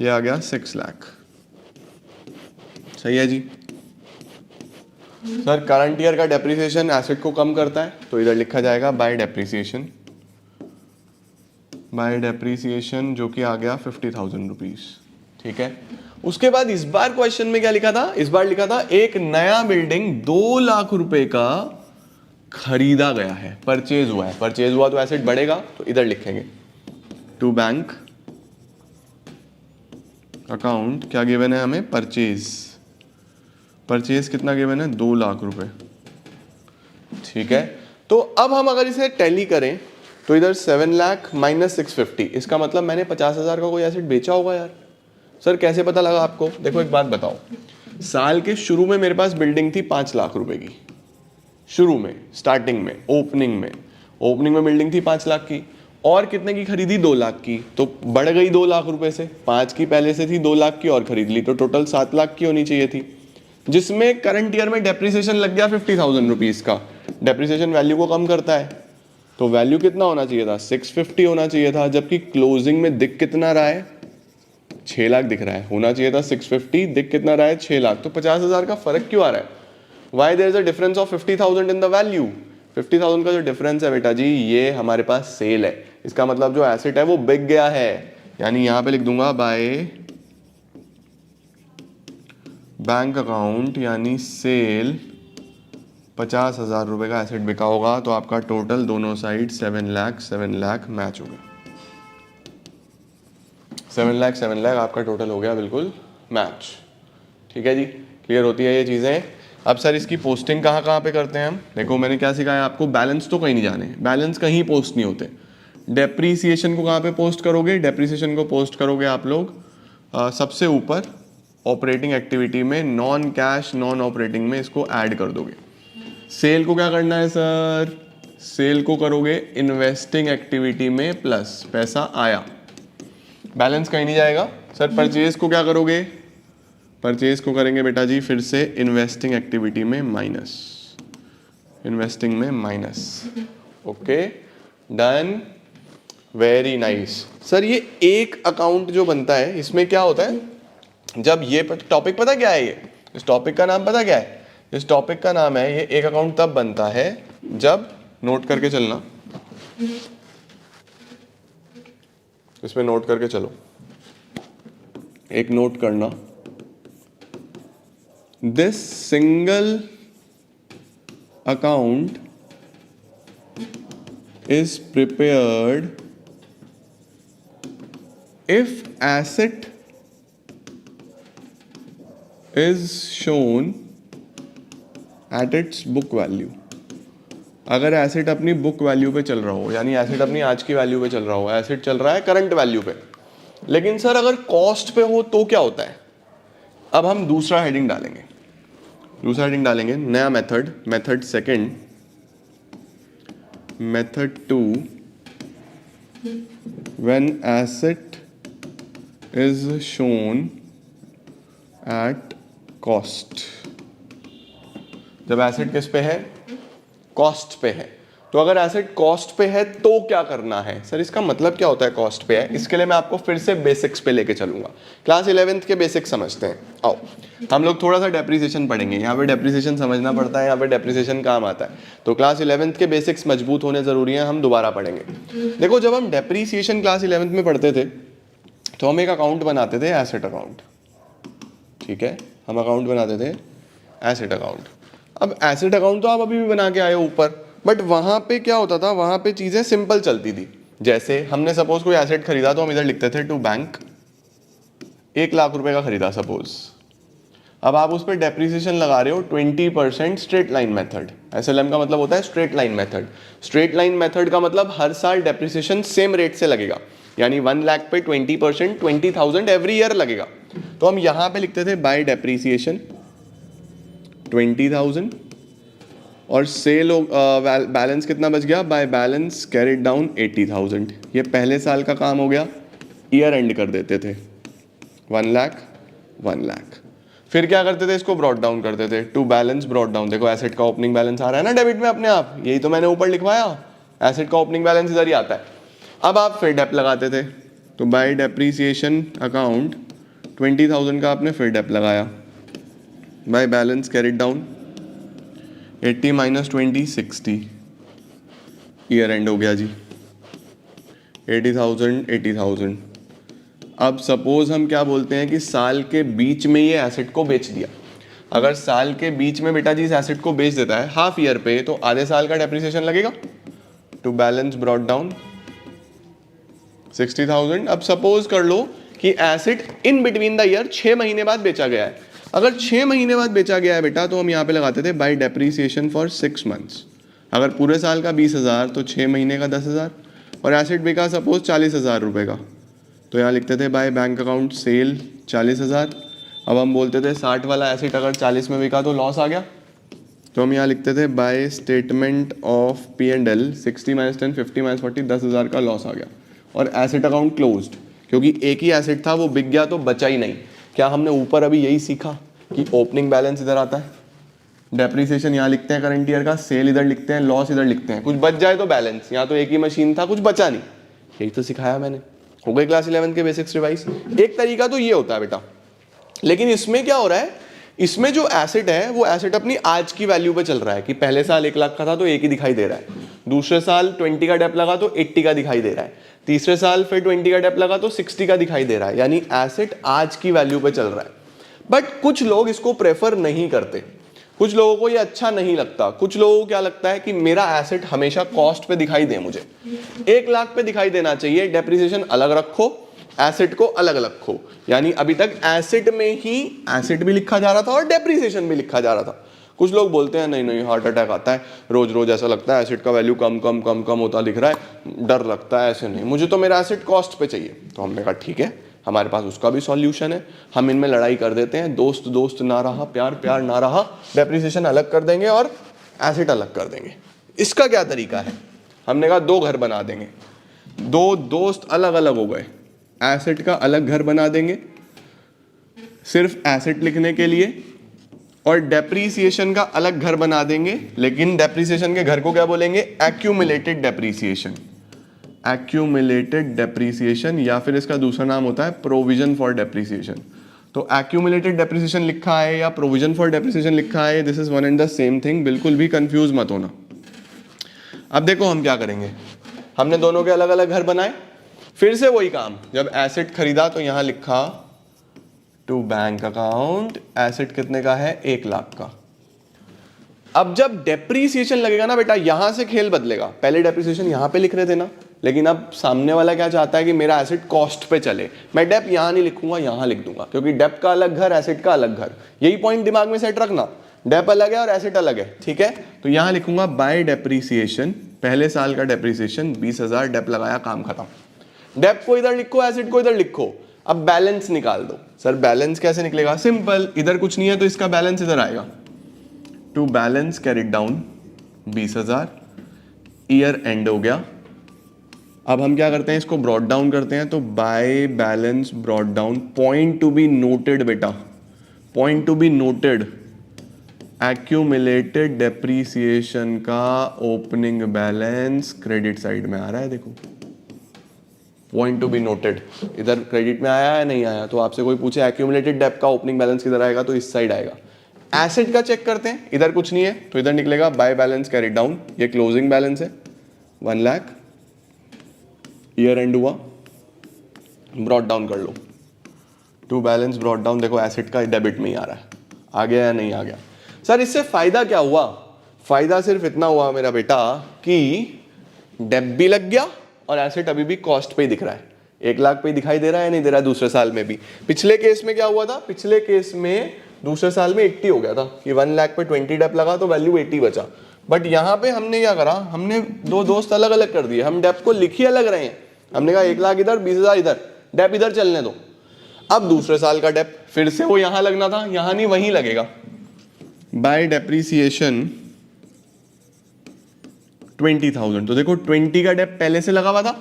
A: ये आ गया 6 लाख। सही है जी। सर करंट ईयर का डेप्रिसिएशन एसेट को कम करता है तो इधर लिखा जाएगा बाय डेप्रिसिएशन, बाय डेप्रिसिएशन जो कि आ गया 50,000 रुपीज। ठीक है, उसके बाद इस बार क्वेश्चन में क्या लिखा था? इस बार लिखा था एक नया बिल्डिंग 2 लाख रुपए का खरीदा गया है, परचेज हुआ है। परचेज हुआ तो एसेट बढ़ेगा तो इधर लिखेंगे टू बैंक अकाउंट। क्या गिवन है हमें? परचेज। परचेज कितना गिवन है? 2 लाख रुपए। ठीक है, तो अब हम अगर इसे टैली करें तो इधर 7 लाख माइनस 650, इसका मतलब मैंने 50,000 का कोई एसेट बेचा होगा यार। सर कैसे पता लगा आपको? देखो एक बात बताओ, साल के शुरू में मेरे पास बिल्डिंग थी 5 लाख रुपए की। शुरू में, स्टार्टिंग में, ओपनिंग में बिल्डिंग थी 5 लाख की और कितने की खरीदी? 2 लाख की। तो बढ़ गई 2 लाख रुपए से। 5 की पहले से थी, 2 लाख की और खरीद ली तो टोटल 7 लाख की होनी चाहिए थी, जिसमें करंट ईयर में डेप्रिसिएशन लग गया 50,000 रुपीज का। डेप्रिसिएशन वैल्यू को कम करता है तो वैल्यू कितना होना चाहिए था? 650 होना चाहिए था, जबकि क्लोजिंग में दिख कितना रहा है? 6 लाख दिख रहा है। होना चाहिए था 650, दिख कितना रहा है? 6 लाख। तो 50,000 का फर्क क्यों आ रहा है? Why there is a difference of 50,000 in the value? 50,000 का जो डिफरेंस है बेटा जी, ये हमारे पास सेल है। इसका मतलब जो एसेट है वो बिक गया है। यानी यहां पे लिख दूंगा बाय बैंक अकाउंट, यानी सेल 50,000 रुपए का एसेट बिका होगा। तो आपका टोटल दोनों साइड 7 लाख मैच हो गया। 7 लाख आपका टोटल हो गया बिल्कुल मैच। ठीक है जी, क्लियर होती है ये चीज़ें। अब सर इसकी पोस्टिंग कहाँ कहाँ पे करते हैं हम? देखो मैंने क्या सिखाया आपको, बैलेंस तो कहीं नहीं जाने, बैलेंस कहीं पोस्ट नहीं होते। डेप्रीसिएशन को कहाँ पे पोस्ट करोगे? डेप्रीसिएशन को पोस्ट करोगे आप लोग सबसे ऊपर ऑपरेटिंग एक्टिविटी में, नॉन कैश नॉन ऑपरेटिंग में इसको ऐड कर दोगे। सेल को क्या करना है सर? सेल को करोगे इन्वेस्टिंग एक्टिविटी में प्लस, पैसा आया, बैलेंस कहीं नहीं जाएगा। सर परचेज को क्या करोगे? परचेज को करेंगे बेटा जी फिर से इन्वेस्टिंग एक्टिविटी में माइनस, इन्वेस्टिंग में minus. Okay done, very nice. Sir ये एक अकाउंट जो बनता है इसमें क्या होता है? जब ये टॉपिक पता क्या है? ये इस टॉपिक का नाम पता क्या है? इस टॉपिक का नाम है, ये एक अकाउंट तब बनता है जब, नोट करके चलना, इसमें नोट करके चलो, एक नोट करना, this single account is prepared if asset is shown at its book value. अगर एसेट अपनी बुक वैल्यू पे चल रहा हो, यानी एसेट अपनी आज की वैल्यू पे चल रहा हो, एसेट चल रहा है करंट वैल्यू पे, लेकिन सर अगर कॉस्ट पे हो तो क्या होता है? अब हम दूसरा हेडिंग डालेंगे, नया method, method second, method 2, when asset is shown at cost. जब एसेट किस पे है? कॉस्ट पे है। तो अगर एसेट कॉस्ट पे है तो क्या करना है? सर इसका मतलब क्या होता है कॉस्ट पे है? इसके लिए मैं आपको फिर से बेसिक्स पे लेके चलूंगा। क्लास 11th के बेसिक्स समझते हैं। आओ हम लोग थोड़ा सा डेप्रिसिएशन पढ़ेंगे। यहाँ पे डेप्रिसिएशन समझना पड़ता है, यहाँ पे डेप्रिसिएशन काम आता है। तो क्लास 11th के बेसिक्स मजबूत होने जरूरी है, हम दोबारा पढ़ेंगे। देखो जब हम डेप्रिसिएशन क्लास 11th में पढ़ते थे तो हम एक अकाउंट बनाते थे, एसेट अकाउंट। ठीक है, हम अकाउंट बनाते थे एसेट अकाउंट। अब एसेट अकाउंट तो आप अभी भी बना के आए हो ऊपर, बट वहां पे क्या होता था? वहां पे चीजें सिंपल चलती थी। जैसे हमने सपोज कोई एसेट खरीदा तो हम इधर लिखते थे टू बैंक, 1 लाख रुपए का खरीदा सपोज। अब आप उस पर डेप्रिसिएशन लगा रहे हो 20% स्ट्रेट लाइन मेथड। एसएलएम का मतलब होता है straight line method. Straight line method का मतलब हर साल डेप्रिसिएशन सेम रेट से लगेगा, यानी 1 लाख पे 20%, 20,000 एवरी ईयर लगेगा। तो हम यहां पे लिखते थे बाय डेप्रिसिएशन 20,000 और सेल बैलेंस कितना बच गया? Bye balance carried down 80,000। ये पहले साल का काम हो गया, ईयर एंड कर देते थे 1 लाख 1 लाख। फिर क्या करते थे? इसको ब्रॉट डाउन करते थे टू बैलेंस ब्रॉट डाउन। देखो एसेट का ओपनिंग बैलेंस आ रहा है ना डेबिट में अपने आप, यही तो मैंने ऊपर लिखवाया, एसेट का ओपनिंग बैलेंस इधर ही आता है। अब आप फिर डेप लगाते थे, तो बाय डेप्रीसिएशन अकाउंट 20,000 का आपने फिर डेप लगाया, bye balance carried down 80 minus 20 60, year end हो गया जी 80,000 80,000। अब सपोज हम क्या बोलते हैं कि साल के बीच में ये एसेट को बेच दिया। अगर साल के बीच में बेटा जी इस एसेट को बेच देता है हाफ ईयर पे, तो आधे साल का डेप्रिसिएशन लगेगा टू बैलेंस ब्रॉट डाउन 60,000। अब सपोज कर लो कि asset in between the year 6 महीने बाद बेचा गया है। अगर 6 महीने बाद बेचा गया है बेटा, तो हम यहाँ पे लगाते थे बाय डेप्रिसिएशन फॉर 6 मंथ्स। अगर पूरे साल का 20,000 तो 6 महीने का 10,000, और एसेट बिका सपोज 40,000 रुपये का, तो यहाँ लिखते थे बाय बैंक अकाउंट सेल 40,000। अब हम बोलते थे 60 वाला एसेट अगर 40 में बिका तो लॉस आ गया, तो हम यहाँ लिखते थे bye statement of P&L 60 minus 10 50 minus 40, 10,000 का लॉस आ गया और एसेट अकाउंट क्लोज्ड। क्योंकि एक ही एसेट था, वो बिक गया तो बचा ही नहीं। क्या हमने ऊपर अभी यही सीखा कि ओपनिंग बैलेंस इधर आता है, डेप्रिसिएशन यहाँ लिखते हैं करंट ईयर का, सेल इधर लिखते हैं, लॉस इधर लिखते हैं, कुछ बच जाए तो बैलेंस। यहाँ तो एक ही मशीन था, कुछ बचा नहीं। यही तो सिखाया मैंने। हो गए क्लास 11 के बेसिक्स रिवाइज। एक तरीका तो ये होता है बेटा, लेकिन इसमें क्या हो रहा है? इसमें जो एसेट है वो एसेट अपनी आज की वैल्यू पे चल रहा है कि पहले साल 1 लाख का था तो 1 ही दिखाई दे रहा है, दूसरे साल 20 का डेप लगा तो 80 का दिखाई दे रहा है, तीसरे साल फिर 20 का डेप लगा तो 60 का दिखाई दे रहा है, यानी एसेट आज की वैल्यू पे चल रहा है। बट कुछ लोग इसको प्रेफर नहीं करते, कुछ लोगों को ये अच्छा नहीं लगता। कुछ लोगों को क्या लगता है कि मेरा एसेट हमेशा कॉस्ट पे दिखाई दे, मुझे 1 लाख पे दिखाई देना चाहिए, डेप्रिसिएशन अलग रखो, एसेट को अलग अलग रखो। यानी अभी तक एसेट में ही एसेट भी लिखा जा रहा था और डेप्रिसिएशन भी लिखा जा रहा था। कुछ लोग बोलते हैं नहीं नहीं हार्ट अटैक आता है, रोज रोज ऐसा लगता है एसेट का वैल्यू कम कम कम कम होता दिख रहा है, डर लगता है। ऐसे नहीं, मुझे तो मेरा एसेट कॉस्ट पे चाहिए। तो हमने कहा ठीक है, हमारे पास उसका भी सॉल्यूशन है, हम इनमें लड़ाई कर देते हैं, दोस्त दोस्त ना रहा, प्यार प्यार ना रहा, डेप्रिसिएशन अलग कर देंगे और एसेट अलग कर देंगे। इसका क्या तरीका है? हमने कहा 2 घर बना देंगे, 2 दोस्त अलग अलग हो गए, एसेट का अलग घर बना देंगे सिर्फ एसेट लिखने के लिए, और डेप्रीसिएशन का अलग घर बना देंगे। लेकिन डेप्रीसिएशन के घर को क्या बोलेंगे? एक्यूमुलेटेड डेप्रीसिएशन, एक्यूमुलेटेड डेप्रीसिएशन, या फिर इसका दूसरा नाम होता है प्रोविजन फॉर डेप्रीसिएशन। तो एक्यूमुलेटेड डेप्रीसिएशन लिखा है या प्रोविजन फॉर डेप्रीसिएशन लिखा है, this is one and the same thing, बिल्कुल भी कंफ्यूज मत होना। अब देखो हम क्या करेंगे, हमने दोनों के अलग अलग घर बनाए, फिर से वही काम, जब एसेट खरीदा तो यहां लिखा टू बैंक अकाउंट, एसेट कितने का है? 1 लाख का। अब जब डेप्रीसिएशन लगेगा ना बेटा, यहां से खेल बदलेगा। पहले डेप्रीसिएशन यहां पे लिख रहे थे ना, लेकिन अब सामने वाला क्या चाहता है कि मेरा एसेट कॉस्ट पे चले। मैं डेप यहाँ नहीं लिखूंगा, यहाँ लिख दूंगा, क्योंकि डेप का अलग घर, एसेट का अलग घर। यही पॉइंट दिमाग में सेट रखना, डेप अलग है और एसेट अलग है, ठीक है। तो यहाँ लिखूंगा बाय डेप्रीसिएशन, पहले साल का डेप्रीसिएशन 20,000, डेप लगाया, काम खत्म। डेप को इधर लिखो, एसेट को इधर लिखो। अब बैलेंस निकाल दो। सर बैलेंस कैसे निकलेगा? सिंपल, इधर कुछ नहीं है तो इसका बैलेंस इधर आएगा। To balance carried down 20,000, year end हो गया। अब हम क्या करते हैं, इसको ब्रॉड डाउन करते हैं। तो by balance brought down, point to be noted बेटा, point to be noted, accumulated depreciation का ओपनिंग बैलेंस क्रेडिट साइड में आ रहा है, देखो पॉइंट टू बी नोटेड। इधर क्रेडिट में आया है नहीं आया, तो आपसे कोई पूछे एक्यूमुलेटेड डेप का ओपनिंग बैलेंस किधर आएगा, तो इस साइड आएगा। एसेट का चेक करते हैं, इधर कुछ नहीं है तो इधर निकलेगा बाय बैलेंस कैरिड डाउन, ये क्लोजिंग बैलेंस है 1 लाख, ईयर एंड हुआ, ब्रॉड डाउन कर लो। टू बैलेंस ब्रॉड डाउन, देखो एसेट का डेबिट में ही आ रहा है, आ गया या नहीं आ गया? सर इससे फायदा क्या हुआ? फायदा सिर्फ इतना हुआ मेरा बेटा कि डेप भी लग गया और एसेट अभी भी कॉस्ट पे ही दिख रहा है। 1 लाख पे ही दिखाई दे रहा है, नहीं दे रहा है दूसरे साल में भी। पिछले केस में क्या हुआ था? पिछले केस में दूसरे साल में 80 हो गया था कि 1 लाख पे 20 डेप लगा तो वैल्यू 80 बचा। बट यहाँ पे हमने क्या करा, हमने दो दोस्त अलग अलग कर दिए, हम डेप को लिख ही अलग रहे हैं। हमने कहा 1 लाख इधर, 20,000 इधर, डेप इधर चलने दो। अब दूसरे साल का डेप फिर से वो यहां लगना था, यहां नहीं वहीं लगेगा। बाय डेप्रीसिएशन 20,000, तो देखो 20 का डेप पहले से लगा हुआ था,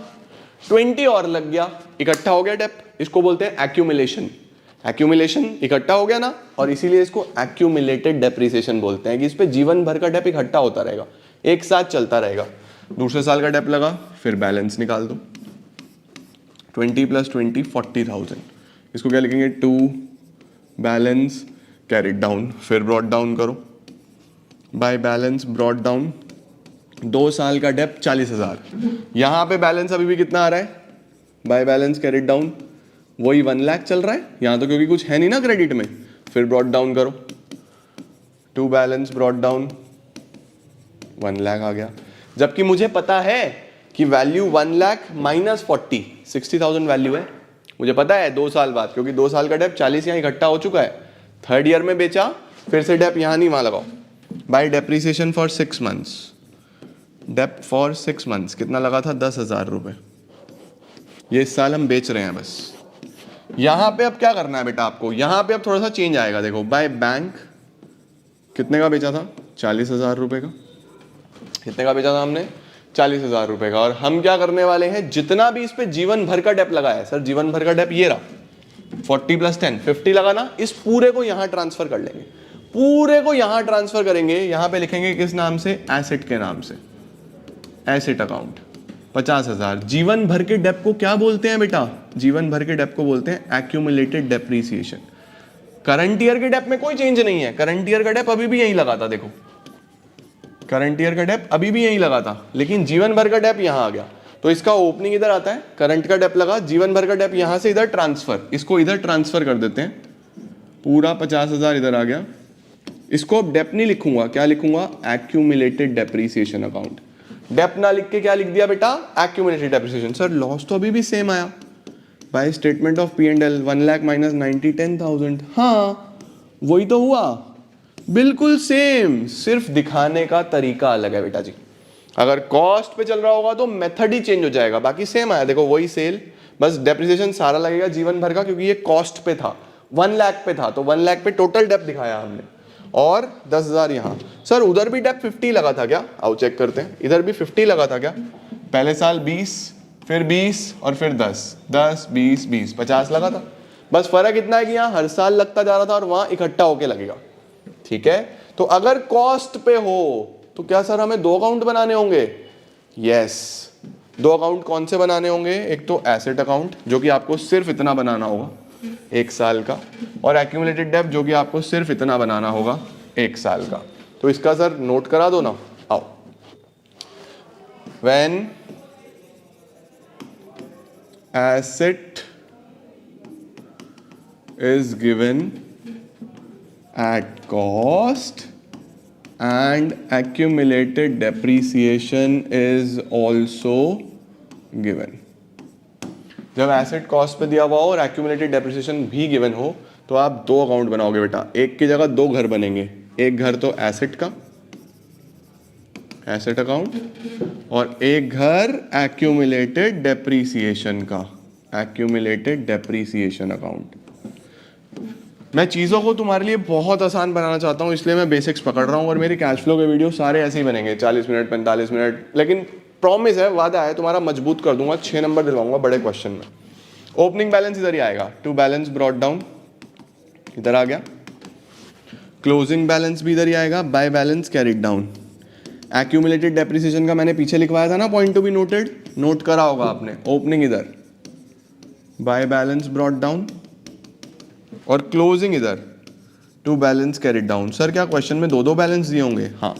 A: 20 और लग गया, इकट्ठा हो गया डेप। इसको बोलते हैं एक्यूमुलेशन। एक्यूमुलेशन इकट्ठा हो गया ना, और इसीलिए इसको एक्यूमुलेटेड डेप्रीसिएशन बोलते हैं कि इस पे जीवन भर का डेप इकट्ठा होता रहेगा, एक साथ चलता रहेगा। दूसरे साल का डेप लगा, फिर बैलेंस निकाल दो, 20 + 20 40,000। इसको क्या लिखेंगे? टू बैलेंस कैरिड डाउन, फिर ब्रॉड डाउन करो, बाय बैलेंस ब्रॉड डाउन, 2 साल का डेप 40,000। यहां पे बैलेंस अभी भी कितना आ रहा है? बाय बैलेंस कैरिड डाउन वही 1 लाख चल रहा है यहां तो, क्योंकि कुछ है नहीं ना क्रेडिट में। फिर ब्रॉड डाउन करो, to balance brought down 1 lakh आ गया। जबकि मुझे पता है कि वैल्यू 1 लाख माइनस 40, 60,000 वैल्यू है, मुझे पता है 2 साल बाद, क्योंकि 2 साल का डेप 40 यहाँ इकट्ठा हो चुका है। थर्ड ईयर में बेचा, फिर से डेप यहाँ नहीं वहां लगाओ। By depreciation for 6 months, dep for 6 months कितना लगा था? 10,000 रुपये। ये इस साल हम बेच रहे हैं बस। यहां पे अब क्या करना है बेटा आपको? यहां पे अब थोड़ा सा चेंज आएगा, देखो बाय बैंक कितने का बेचा था? 40,000 रुपये का। कितने का बेचा था हमने? 40,000 रुपये का। और हम क्या करने वाले हैं, जितना भी इस पे जीवन भर का डेप लगाया है, सर जीवन भर का डेप ये रहा 40 + 10 50 लगा ना, इस पूरे को यहां ट्रांसफर कर लेंगे, पूरे को यहां ट्रांसफर करेंगे। यहां पे लिखेंगे किस नाम से? एसेट के नाम से, एसेट अकाउंट 50,000। जीवन भर के डेप को क्या बोलते हैं बेटा? जीवन भर के डेप को बोलते हैं एक्यूमुलेटेड डेप्रीसिएशन। करंट ईयर के डेप में कोई चेंज नहीं है, करंट ईयर का डेप अभी भी यही लगा था, देखो करंट ईयर का डेप अभी भी यही लगा था, लेकिन जीवन भर का डेप यहां आ गया। तो इसका ओपनिंग इधर आता है, करंट का डेप लगा, जीवन भर का डेप यहां से इधर ट्रांसफर, इसको इधर ट्रांसफर कर देते हैं, पूरा 50,000 इधर आ गया। इसको अब डेप नहीं लिखूंगा, क्या लिखूंगा? Accumulated depreciation account. डेप ना लिख के क्या लिख दिया बेटा? Accumulated depreciation. सर लॉस तो अभी भी सेम आया, bye statement of P&L 1 lakh minus 90 10,000। हाँ वही तो हुआ, बिल्कुल सेम, सिर्फ दिखाने का तरीका अलग है बेटा जी। अगर कॉस्ट पे चल रहा होगा तो मेथड ही चेंज हो जाएगा, बाकी सेम आया, देखो वही सेल, बस डेप्रिसिएशन सारा लगेगा जीवन भर का, क्योंकि ये कॉस्ट पे था, 1 लाख पे था, तो 1 लाख पे टोटल डेप दिखाया हमने, और 10,000 यहाँ। सर उधर भी डेप 50 लगा था क्या? आओ चेक करते हैं, इधर भी 50 लगा था क्या? पहले साल 20, फिर 20 और फिर 10, 10 20 20 50 लगा था। बस फर्क इतना है कि यहाँ हर साल लगता जा रहा था और वहां इकट्ठा होके लगेगा, ठीक है। तो अगर कॉस्ट पे हो तो क्या सर हमें 2 अकाउंट बनाने होंगे? यस, 2 अकाउंट कौन से बनाने होंगे? एक तो एसेट अकाउंट जो कि आपको सिर्फ इतना बनाना होगा 1 साल का, और एक्यूमुलेटेड डेप जो कि आपको सिर्फ इतना बनाना होगा 1 साल का। तो इसका सर नोट करा दो ना, आओ। When asset is given at cost and accumulated depreciation is also given. जब एसेट कॉस्ट पे दिया हुआ हो और एक्यूमुलेटेड डेप्रिसिएशन भी गिवन हो तो आप दो अकाउंट बनाओगे बेटा, एक की जगह दो घर बनेंगे, एक घर तो एसेट का, एसेट अकाउंट, और एक घर एक्यूमुलेटेड डेप्रिसिएशन का, एक्यूमुलेटेड डेप्रिसिएशन अकाउंट। मैं चीज़ों को तुम्हारे लिए बहुत आसान बनाना चाहता हूँ, इसलिए मैं बेसिक्स पकड़ रहा हूँ और मेरे कैश फ्लो के वीडियो सारे ऐसे ही बनेंगे, 40 मिनट 45 मिनट, लेकिन प्रॉमिस है, वादा है, तुम्हारा मजबूत कर दूंगा, 6 नंबर दिलवाऊंगा बड़े क्वेश्चन में। ओपनिंग बैलेंस इधर ही आएगा, टू बैलेंस ब्रॉट डाउन इधर आ गया, क्लोजिंग बैलेंस भी इधर ही आएगा, by balance carried down. Accumulated depreciation का मैंने पीछे लिखवाया था ना, point to be noted, note करा होगा आपने। ओपनिंग इधर, बाय बैलेंस ब्रॉट डाउन, और क्लोजिंग इधर, to balance carried down. Sir क्या क्वेश्चन में दो दो बैलेंस दिए होंगे? हाँ,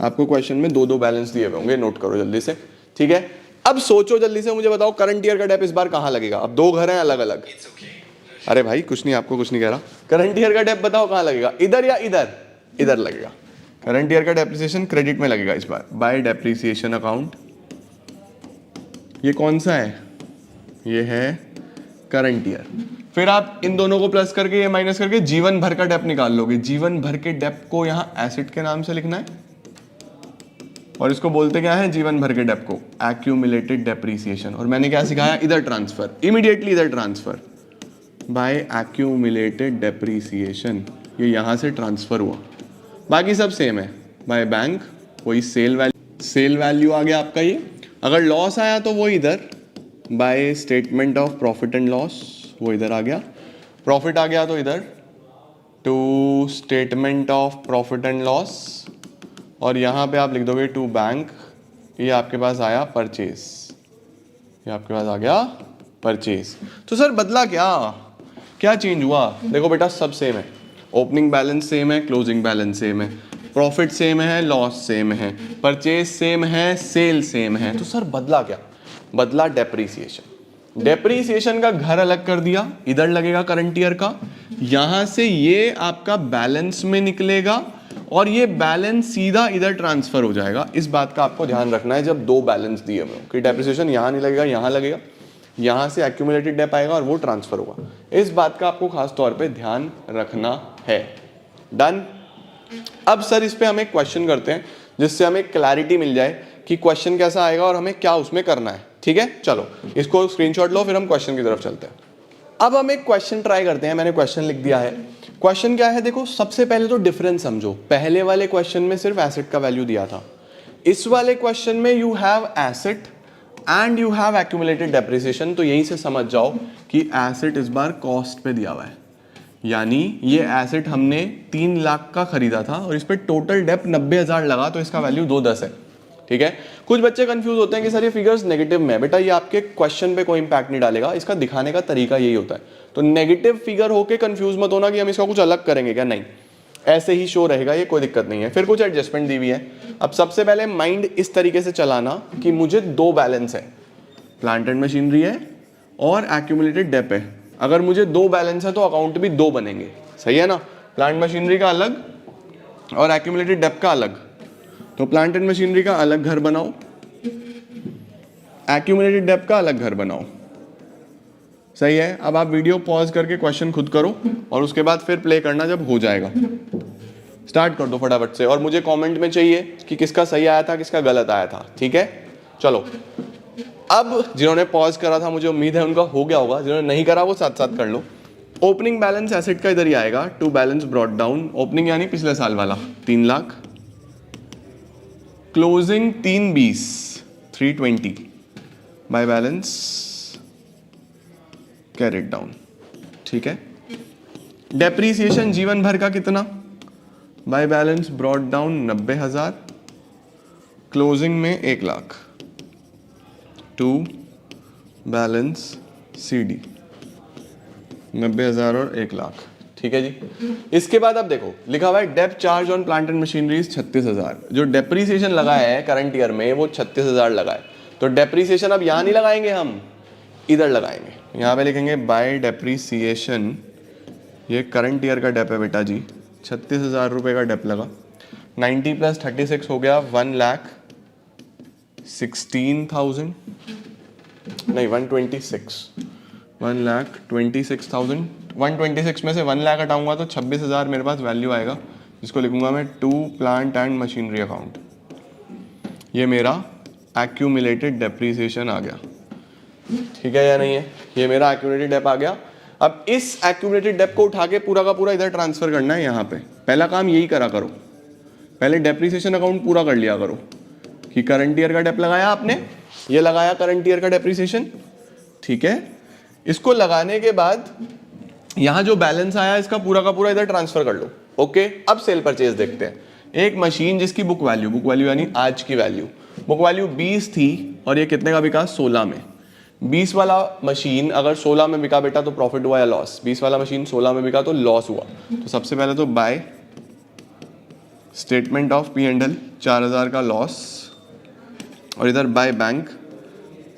A: आपको क्वेश्चन में दो दो बैलेंस दिए हुए होंगे, नोट करो जल्दी से, ठीक है। अब सोचो जल्दी से, मुझे बताओ करंट ईयर का डेप इस बार कहाँ लगेगा? अब दो घर हैं अलग अलग। अरे भाई कुछ नहीं, आपको कुछ नहीं कह रहा, करंट ईयर का डेप बताओ कहाँ लगेगा, इधर या इधर? इधर लगेगा। करंट ईयर का डेप्रिसिएशन क्रेडिट में लगेगा इस बार, बाय डेप्रिसिएशन अकाउंट। ये कौन सा है? ये है करंट ईयर। फिर आप इन दोनों को प्लस करके ये माइनस करके जीवन भर का डेप निकाल लोगे। जीवन भर के डेप को यहाँ एसेट के नाम से लिखना है, और इसको बोलते क्या है? जीवन भर के डेप को एक्यूमुलेटेड डेप्रिसिएशन। और मैंने क्या सिखाया? इधर ट्रांसफर, इमीडिएटली इधर ट्रांसफर, बाय एक्यूमुलेटेड डेप्रिसिएशन, ये यहाँ से ट्रांसफर हुआ। बाकी सब सेम है, बाय बैंक वही सेल वैल्यू आ गया आपका ये। अगर लॉस आया तो वो इधर, by statement of profit and loss, वो इधर आ गया। प्रॉफिट आ गया तो इधर, to statement of profit and loss, और यहाँ पे आप लिख दोगे टू बैंक। ये आपके पास आया परचेज, ये आपके पास आ गया परचेज। तो सर बदला क्या, क्या चेंज हुआ? देखो बेटा सब सेम है, ओपनिंग बैलेंस सेम है, क्लोजिंग बैलेंस सेम है, प्रॉफिट सेम है, लॉस सेम है, परचेज सेम है, सेल सेम है। तो सर बदला क्या? बदला डेप्रीसिएशन। डेप्रीसिएशन का घर अलग कर दिया, इधर लगेगा करंट ईयर का, यहां से ये आपका बैलेंस में निकलेगा और ये बैलेंस सीधा इधर ट्रांसफर हो जाएगा। इस बात का आपको ध्यान रखना है जब दो बैलेंस दिए हुए हो कि डेप्रीसिएशन यहां नहीं लगेगा, यहां लगेगा, यहां से एक्यूमुलेटेड डेप आएगा और वो ट्रांसफर होगा। इस बात का आपको खास तौर पे ध्यान रखना है। डन। अब सर इस पे हम एक क्वेश्चन करते हैं जिससे हमें क्लैरिटी मिल जाए कि क्वेश्चन कैसा आएगा और हमें क्या उसमें करना है, ठीक है। चलो इसको स्क्रीनशॉट लो, फिर हम क्वेश्चन की तरफ चलते हैं। अब हम एक क्वेश्चन ट्राई करते हैं, मैंने क्वेश्चन लिख दिया है। क्वेश्चन क्या है देखो, सबसे पहले तो डिफरेंस समझो। पहले वाले क्वेश्चन में सिर्फ एसेट का वैल्यू दिया था, इस वाले क्वेश्चन में you have asset and you have accumulated depreciation. तो यहीं से समझ जाओ कि एसेट इस बार कॉस्ट पे दिया हुआ है, यानी ये एसेट हमने 3 लाख का खरीदा था और इस पे टोटल डेप 90,000 लगा, तो इसका वैल्यू 210 है, ठीक है। कुछ बच्चे कंफ्यूज होते हैं कि सर ये फिगर्स नेगेटिव में है। बेटा ये आपके क्वेश्चन पे कोई इंपैक्ट नहीं डालेगा, इसका दिखाने का तरीका यही होता है। तो नेगेटिव फिगर होके कंफ्यूज मत होना कि हम इसका कुछ अलग करेंगे क्या, नहीं, ऐसे ही शो रहेगा, ये कोई दिक्कत नहीं है। फिर कुछ एडजस्टमेंट दी हुई है। अब सबसे पहले माइंड इस तरीके से चलाना कि मुझे दो बैलेंस है, प्लांट एंड मशीनरी है और एक्यूमुलेटेड डेप है। अगर मुझे दो बैलेंस है तो अकाउंट भी दो बनेंगे, सही है ना। प्लांट मशीनरी का अलग और एक्यूमुलेटेड डेप का अलग। तो प्लांट एंड मशीनरी का अलग घर बनाओ, एक्यूमुलेटेड डेप का अलग घर बनाओ, सही है। अब आप वीडियो पॉज करके क्वेश्चन खुद करो और उसके बाद फिर प्ले करना जब हो जाएगा। स्टार्ट कर दो फटाफट से, और मुझे कमेंट में चाहिए कि किसका सही आया था किसका गलत आया था, ठीक है। चलो अब जिन्होंने पॉज करा था मुझे उम्मीद है उनका हो गया होगा, जिन्होंने नहीं करा वो साथ साथ कर लो। ओपनिंग बैलेंस एसेट का इधर ही आएगा, to balance brought down. Opening यानी पिछले साल वाला 3 lakh, closing 320 320 by balance carried down, ठीक है। डेप्रीसिएशन जीवन भर का कितना, by balance brought down 90,000, closing में 1 लाख, टू बैलेंस CD 90,000 और 1 लाख, ठीक है जी। इसके बाद अब देखो लिखा हुआ है dep charge on plant and machineries 36,000। जो डेप्रीसिएशन लगाया है करंट ईयर में वो 36,000 लगा है। तो डेप्रीसिएशन अब यहाँ नहीं लगाएंगे, हम इधर लगाएंगे। यहाँ पे लिखेंगे बाय डेप्रीसिएशन, ये करंट ईयर का डेप है बेटा जी, 36,000 रुपये का डेप लगा। 90 + 36 हो गया 1,16,000। नहीं 126, 1,26,000, 126 में से 1 लाख हटाऊंगा तो 26,000 मेरे पास वैल्यू आएगा, जिसको लिखूंगा मैं to plant and machinery account. ये मेरा एक्यूमुलेटेड डेप्रीसिएशन आ गया, ठीक है या नहीं है? ये मेरा एक्यूमुलेटेड डेप आ गया। अब इस एक्यूमुलेटेड डेप को उठा के पूरा का पूरा इधर ट्रांसफर करना है यहाँ पे। पहला काम यही करा करो, पहले डेप्रीसिएशन अकाउंट पूरा कर लिया करो कि करंट ईयर का डेप लगाया आपने, ये लगाया करंट ईयर का डेप्रीसिएशन, ठीक है। इसको लगाने के बाद यहाँ जो बैलेंस आया इसका पूरा का पूरा इधर ट्रांसफर कर लो, ओके। अब सेल परचेज देखते हैं। एक मशीन जिसकी बुक वैल्यू यानी आज की वैल्यू, बुक वैल्यू 20 थी और ये कितने का बिका? 16 में। 20 वाला मशीन अगर 16 में बिका बेटा तो प्रॉफिट हुआ या लॉस? 20 वाला मशीन 16 में बिका तो लॉस हुआ। तो सबसे पहले तो बाय स्टेटमेंट ऑफ P&L 4,000 का लॉस, और इधर बाय बैंक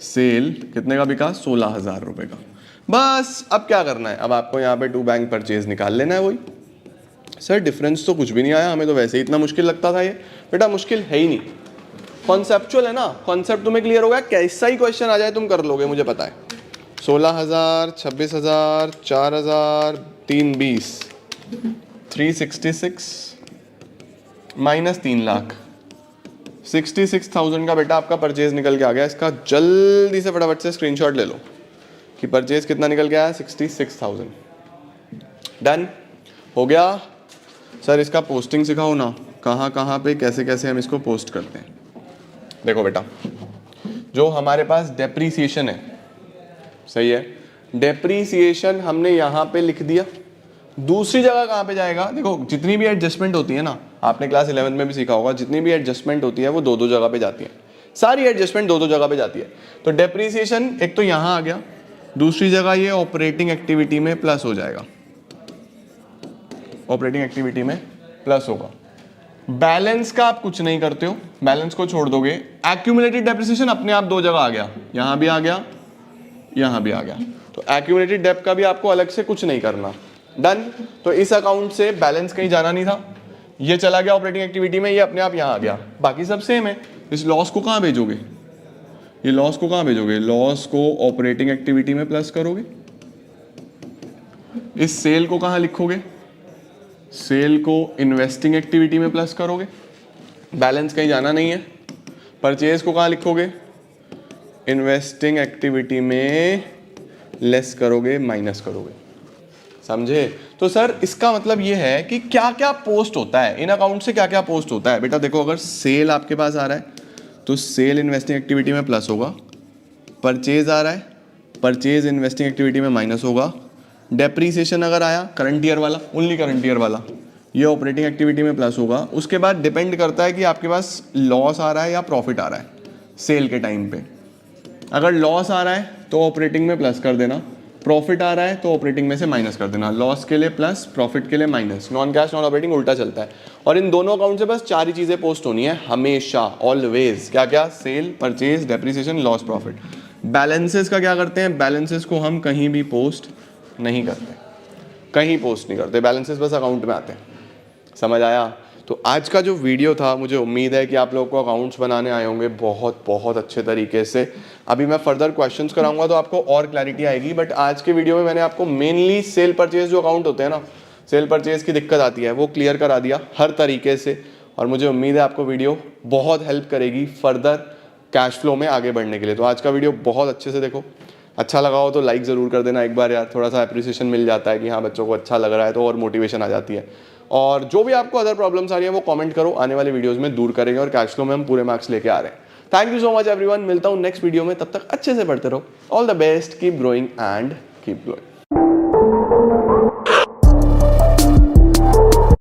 A: सेल कितने का बिका? 16,000 रुपए का। बस अब क्या करना है? अब आपको यहाँ पे टू बैंक परचेज निकाल लेना है। वही सर डिफरेंस तो कुछ भी नहीं आया, हमें तो वैसे ही इतना मुश्किल लगता था। ये बेटा मुश्किल है ही नहीं, कॉन्सेप्चुअल है ना। कॉन्सेप्ट तुम्हें क्लियर होगा, कैसा ही क्वेश्चन आ जाए तुम कर लोगे, मुझे पता है। 16,000, 26,000, 4,000, 320, 366 माइनस 3 लाख, 66,000 का बेटा आपका परचेज निकल के आ गया। इसका जल्दी से फटाफट से स्क्रीनशॉट ले लो कि परचेज कितना निकल गया है? 66,000। डन हो गया। सर इसका पोस्टिंग सिखाओ ना, कहाँ कहाँ पे कैसे कैसे हम इसको पोस्ट करते हैं। देखो बेटा, जो हमारे पास डेप्रीसिएशन है, सही है, डेप्रीसिएशन हमने यहाँ पे लिख दिया। दूसरी जगह कहाँ पे जाएगा? देखो जितनी भी एडजस्टमेंट होती है ना, आपने क्लास 11 में भी सीखा होगा, जितनी भी एडजस्टमेंट होती है वो दो दो जगह पे जाती है। सारी एडजस्टमेंट दो दो जगह पे जाती है। तो डेप्रीसिएशन एक तो यहाँ आ गया, दूसरी जगह ये ऑपरेटिंग एक्टिविटी में प्लस हो जाएगा, ऑपरेटिंग एक्टिविटी में प्लस होगा। बैलेंस का आप कुछ नहीं करते हो, बैलेंस को छोड़ दोगे। एक्यूमुलेटेड डेप्रिसिएशन अपने आप दो जगह आ गया, यहां भी आ गया, यहां भी आ गया। तो एक्यूमुलेटेड डेप का भी आपको अलग से कुछ नहीं करना। डन। तो इस अकाउंट से बैलेंस कहीं जाना नहीं था, ये चला गया ऑपरेटिंग एक्टिविटी में, ये अपने आप यहां आ गया। बाकी सब सेम है। इस लॉस को कहां भेजोगे? ये लॉस को कहां भेजोगे? लॉस को ऑपरेटिंग एक्टिविटी में प्लस करोगे। इस सेल को कहां लिखोगे? सेल को इन्वेस्टिंग एक्टिविटी में प्लस करोगे, बैलेंस कहीं जाना नहीं है। परचेज को कहां लिखोगे? इन्वेस्टिंग एक्टिविटी में लेस करोगे, माइनस करोगे। समझे? तो सर इसका मतलब ये है कि क्या क्या पोस्ट होता है इन अकाउंट से, क्या क्या पोस्ट होता है। बेटा देखो, अगर सेल आपके पास आ रहा है तो सेल इन्वेस्टिंग एक्टिविटी में प्लस होगा। परचेज आ रहा है, परचेज इन्वेस्टिंग एक्टिविटी में माइनस होगा। डेप्रीसिएशन अगर आया करंट ईयर वाला, ओनली करंट ईयर वाला, ये ऑपरेटिंग एक्टिविटी में प्लस होगा। उसके बाद डिपेंड करता है कि आपके पास लॉस आ रहा है या प्रॉफिट आ रहा है सेल के टाइम पे। अगर लॉस आ रहा है तो ऑपरेटिंग में प्लस कर देना, प्रॉफिट आ रहा है तो ऑपरेटिंग में से माइनस कर देना। लॉस के लिए प्लस, प्रॉफिट के लिए minus. Non cash non operating उल्टा चलता है। और इन दोनों अकाउंट से बस चार ही चीजें पोस्ट होनी है हमेशा, ऑलवेज। क्या क्या? Sale, purchase, depreciation, loss, profit. Balances का क्या करते हैं? बैलेंसेस को हम कहीं भी पोस्ट नहीं करते, कहीं पोस्ट नहीं करते, बैलेंसेस बस अकाउंट में आते हैं। समझ आया? तो आज का जो वीडियो था, मुझे उम्मीद है कि आप लोगों को अकाउंट्स बनाने आए होंगे बहुत बहुत अच्छे तरीके से। अभी मैं फर्दर क्वेश्चंस कराऊंगा तो आपको और क्लैरिटी आएगी। बट आज के वीडियो में मैंने आपको मेनली सेल परचेज जो अकाउंट होते हैं ना, सेल परचेज की दिक्कत आती है, वो क्लियर करा दिया हर तरीके से। और मुझे उम्मीद है आपको वीडियो बहुत हेल्प करेगी फर्दर कैश फ्लो में आगे बढ़ने के लिए। तो आज का वीडियो बहुत अच्छे से देखो। अच्छा लगा हो तो लाइक ज़रूर कर देना एक बार यार, थोड़ा सा अप्रिसिएशन मिल जाता है कि हाँ बच्चों को अच्छा लग रहा है, तो और मोटिवेशन आ जाती है। और जो भी आपको अदर प्रॉब्लम्स आ रही है वो कमेंट करो, आने वाले वीडियोस में दूर करेंगे और कैश फ्लो में हम पूरे मार्क्स लेके आ रहे हैं। Thank you so much everyone, मिलता हूँ नेक्स्ट वीडियो में, तब तक अच्छे से पढ़ते रहो। All the best, keep growing and keep glowing.